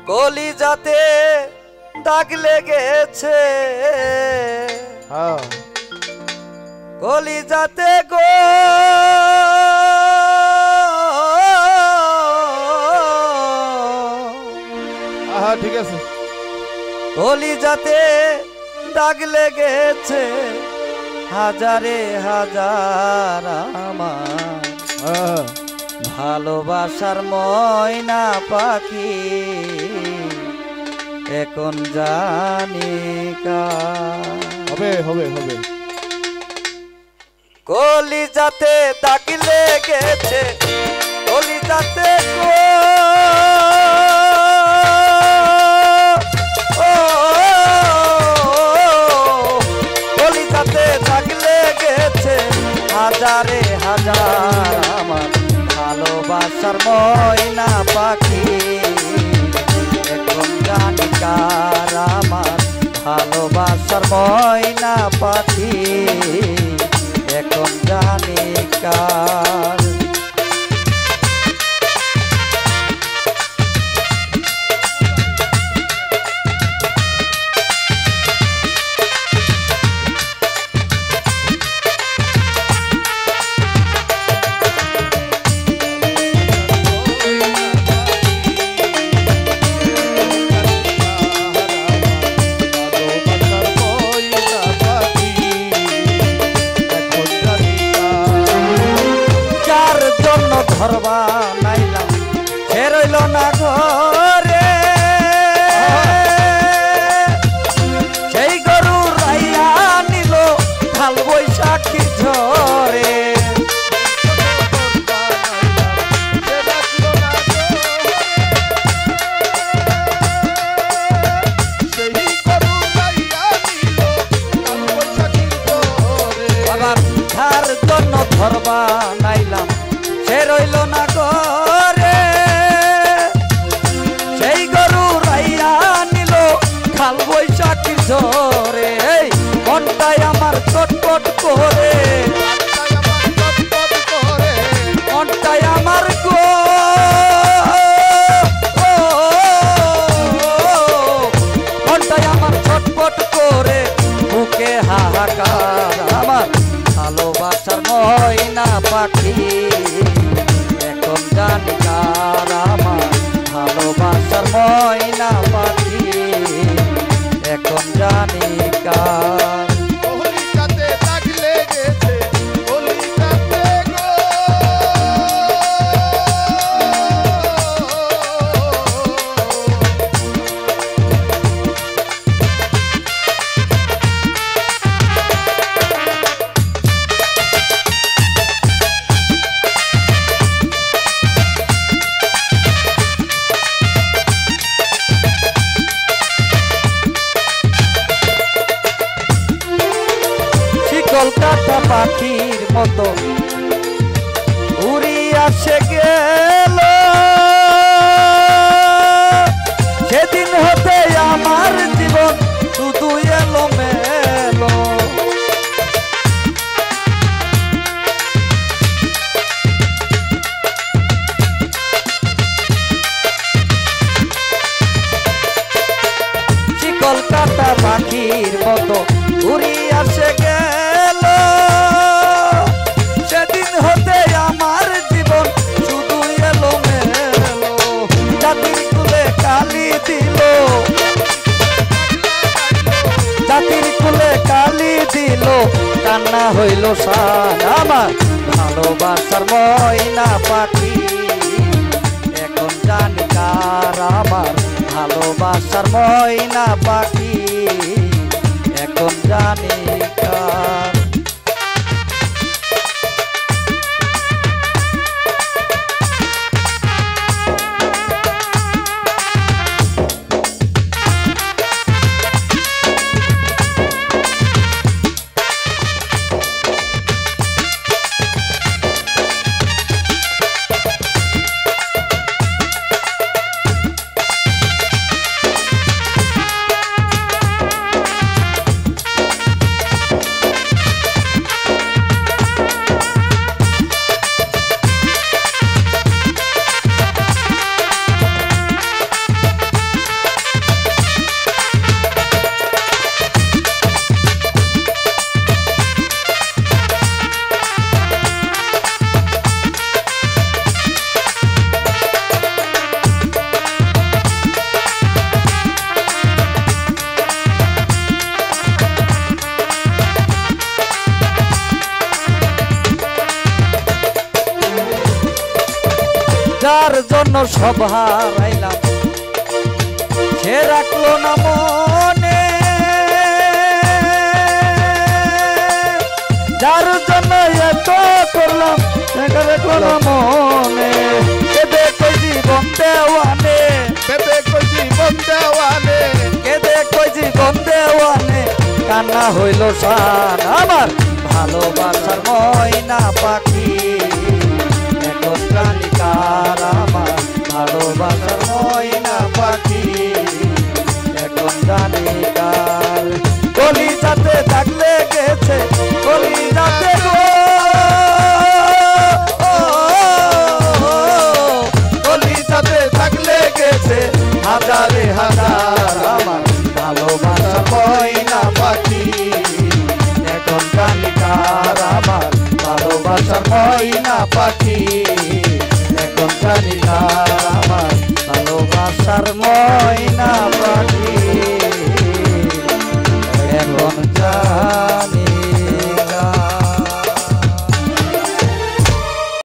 কলিজাতে দাগ লেগেছে কলিজাতে গো ঠিক আছে কলিজাতে দাগ লেগেছে হাজারে হাজার আমার ভালোবাসার ময়না পাখি এখন জানি হবে হবে হবে কলিজাতে দাগ লেগেছে কলিজাতে গো কলিজাতে দাগ লেগেছে হাজারে হাজার আমার ভালোবাসার ময়না পাখি এখন জানি কার আমার ভালোবাসার ময়না পাখি এখন জানি কার ধরবা নাইলাম সে রইল না ঘরে সেই গরু রাইয়া নিল কাল বৈশাখী ঝরে বাবার ধার জন্য ধরবা নাইলাম সে রইল না ঘরে সেই গরু রাইয়া নিল কাল বৈশাখী ঝরে মনটাই আমার চটপট করে মনটাই আমার গো মনটাই আমার চটপট করে বুকে হাহাকার আমার ভালোবাসার ময়না পাখি এখন জানি কার আমার ভালোবাসার ময়না পাখি এখন জানি কার কলিজাতে দাগ লেগেছে কলিজাতে গো কলকাতা পাখির মতো উড়িয়া সে গেল সেদিন হতে আমার জীবন শুধু এলো মেলো কলকাতা পাখির মতো উড়িয়া সে গেল সেদিন হতে আমার জীবন শুধু এলো মেলো জাতির কুলে কালি দিল জাতির কুলে কালি দিল কান্না হইল সান আমার ভালোবাসার ময়না পাখি এখন জানি কার আমার ভালোবাসার ময়না পাখি এখন জানি কার জন্য সব হারাইলাম সে রাখলো না মনে যার জন্য এত করলাম সে রাখলো না মনে কেঁদে কই জীবন দেওয়ানে বেবে কই জীবন দেওয়ানে কেঁদে কই জীবন দেওয়ানে কান্না হইল সান আমার ভালোবাসার ময়না পাখি এখন প্রাণিকার আমার ভালোবাসার ময়না পাখি এখন প্রাণিকার কলিজাতে দাগ লেগেছে কলিজাতে গো কলিজাতে দাগ লেগেছে হাজারে হাজার আমার ভালোবাসার ময়না পাখি এখন প্রাণিকার আমার ভালোবাসার ময়না পাখি এখন প্রাণিকার আমার ভালোবাসার ময়না পাখি।